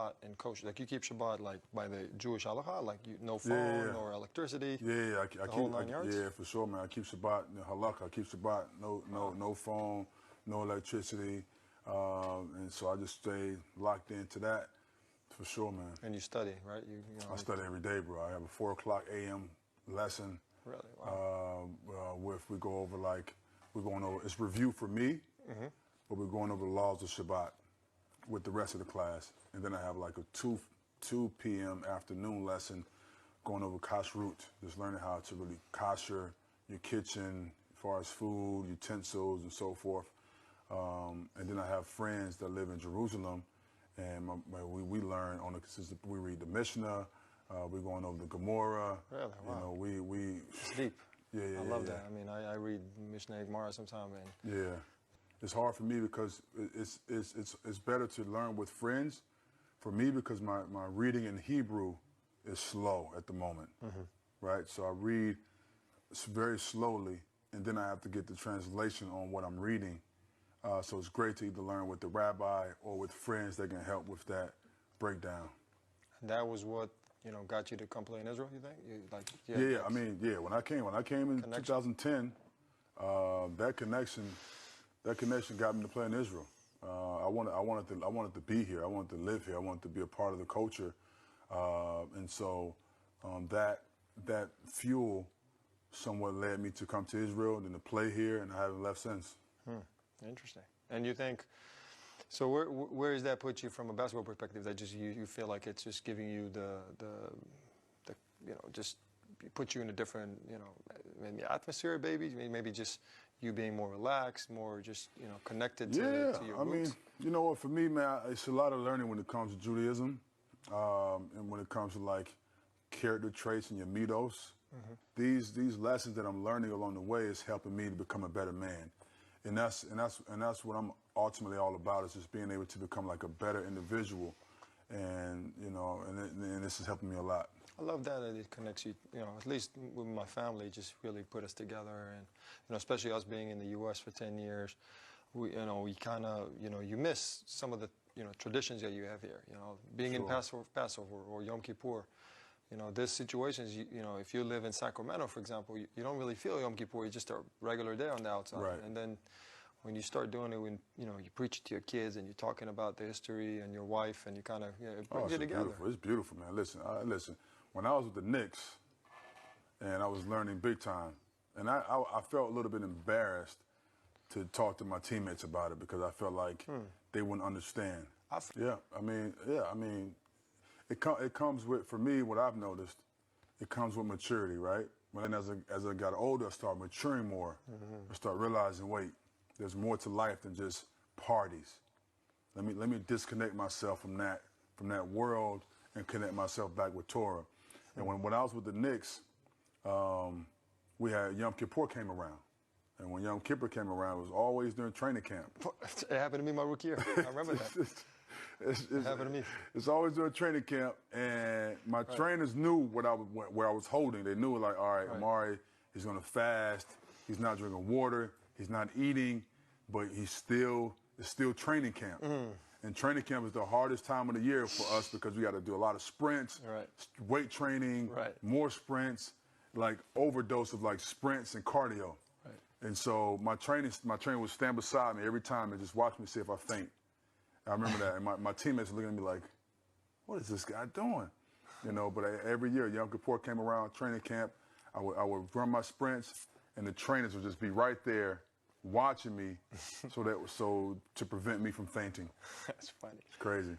Shabbat in kosher? Like you keep Shabbat like by the Jewish halacha, like no phone or electricity. Yeah, I whole 9 yards? Yeah, for sure, man. I keep Shabbat, halakha. I keep Shabbat, no phone, no electricity, and so I just stay locked into that, for sure, man. And you study, right? You know, I study every day, bro. I have a 4 o'clock a.m. lesson. Really? Wow. We're going over. It's review for me, but we're going over the laws of Shabbat with the rest of the class, and then I have like a 2 p.m. afternoon lesson going over kashrut, just learning how to really kosher your kitchen as far as food, utensils, and so forth. And then I have friends that live in Jerusalem, and we learn on we read the Mishnah, we're going over the Gemara. Really? Wow. You know, we It's deep. Yeah, I love that. I mean, I read Mishnah and Gemara sometimes, and yeah. It's hard for me because it's better to learn with friends for me because my reading in Hebrew is slow at the moment, right? So I read very slowly, and then I have to get the translation on what I'm reading. So it's great to either learn with the rabbi or with friends that can help with that breakdown. And that was what, you know, got you to come play in Israel, you think? Yeah, I mean, yeah, when I came in 2010, that connection got me to play in Israel. I wanted to be here. I wanted to live here. I wanted to be a part of the culture, and so that fuel somewhat led me to come to Israel and then to play here, and I haven't left since. Interesting. And you think, so where does that put you from a basketball perspective? That just you feel like it's just giving you the you know, just put you in a different, you know, maybe atmosphere, maybe just you being more relaxed, more just, you know, connected to your roots? I mean, you know what, for me, man, it's a lot of learning when it comes to Judaism, and when it comes to like character traits and your midos. These lessons that I'm learning along the way is helping me to become a better man, and that's what I'm ultimately all about, is just being able to become like a better individual, and you know, and this is helping me a lot. I love that it connects you, you know, at least with my family, just really put us together. And, you know, especially us being in the U.S. for 10 years, we kind of, you know, you miss some of the, you know, traditions that you have here, you know, being in Passover or Yom Kippur. You know, there's situations, you know, if you live in Sacramento, for example, you don't really feel Yom Kippur. It's just a regular day on the outside. Right. And then when you start doing it, when, you know, you preach it to your kids and you're talking about the history and your wife, and you kind of, you know, it brings you together. Beautiful. It's beautiful, man. Listen. When I was with the Knicks, and I was learning big time, and I felt a little bit embarrassed to talk to my teammates about it because I felt like they wouldn't understand. I mean, it comes with, for me, what I've noticed, it comes with maturity, right? When as I got older, I started maturing more. I started realizing, wait, there's more to life than just parties. Let me disconnect myself from that world and connect myself back with Torah. And when I was with the Knicks, we had Yom Kippur came around. And when Yom Kippur came around, it was always during training camp. It happened to me my rookie year. I remember that. It happened to me. It's always during training camp, and my trainers knew where I was holding. They knew, like, all right, Amari, he's going to fast. He's not drinking water. He's not eating, but it's still training camp. And training camp is the hardest time of the year for us because we got to do a lot of sprints, weight training, more sprints, like overdose of like sprints and cardio. And so my trainer would stand beside me every time and just watch me see if I faint. I remember that, and my teammates were looking at me like, "What is this guy doing?" You know. But every year, Yom Kippur came around, training camp, I would run my sprints, and the trainers would just be right there, watching me, so to prevent me from fainting. That's funny. It's crazy.